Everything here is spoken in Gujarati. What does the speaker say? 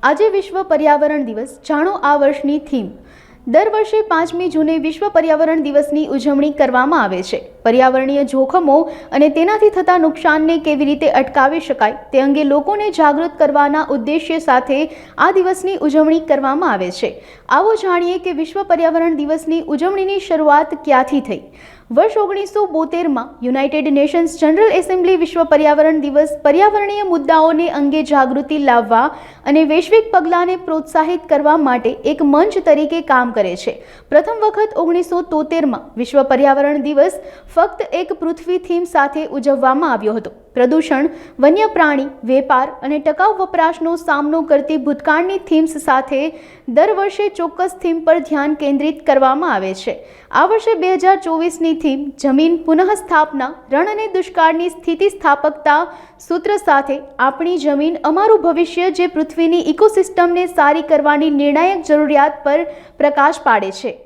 આજે વિશ્વ પર્યાવરણ દિવસ જાણો આ વર્ષની થીમ। દર વર્ષે 5મી જૂને વિશ્વ પર્યાવરણ દિવસની ઉજવણી કરવામાં આવે છે। પર્યાવરણીય જોખમો અને તેનાથી થતા નુકસાનને કેવી રીતે અટકાવી શકાય તે અંગે લોકોને જાગૃત કરવાના ઉદ્દેશ્ય સાથે આ દિવસની ઉજવણી કરવામાં આવે છે। આવો જાણીએ કે વિશ્વ પર્યાવરણ દિવસની ઉજવણીની શરૂઆત ક્યાંથી થઈ। વર્ષ 1972માં યુનાઇટેડ નેશન્સ જનરલ એસેમ્બલી વિશ્વ પર્યાવરણ દિવસ પર્યાવરણીય મુદ્દાઓને અંગે જાગૃતિ લાવવા અને વૈશ્વિક પગલાંને પ્રોત્સાહિત કરવા માટે એક મંચ તરીકે કામ કરે છે। પ્રથમ વખત 1973માં વિશ્વ પર્યાવરણ દિવસ ફક્ત એક પૃથ્વી થીમ સાથે ઉજવવામાં આવ્યો હતો। પ્રદૂષણ, વન્ય પ્રાણી, વેપાર અને ટકાઉ વપરાશનો સામનો કરતી ભૂતકાળની થીમ્સ સાથે દર વર્ષે ચોક્કસ થીમ પર ધ્યાન કેન્દ્રિત કરવામાં આવે છે। આ વર્ષે 2024ની થીમ જમીન પુનઃસ્થાપના, રણ અને દુષ્કાળની સ્થિતિસ્થાપકતા સૂત્ર સાથે આપણી જમીન અમારું ભવિષ્ય, જે પૃથ્વીની ઇકોસિસ્ટમને સારી કરવાની નિર્ણાયક જરૂરિયાત પર પ્રકાશ પાડે છે।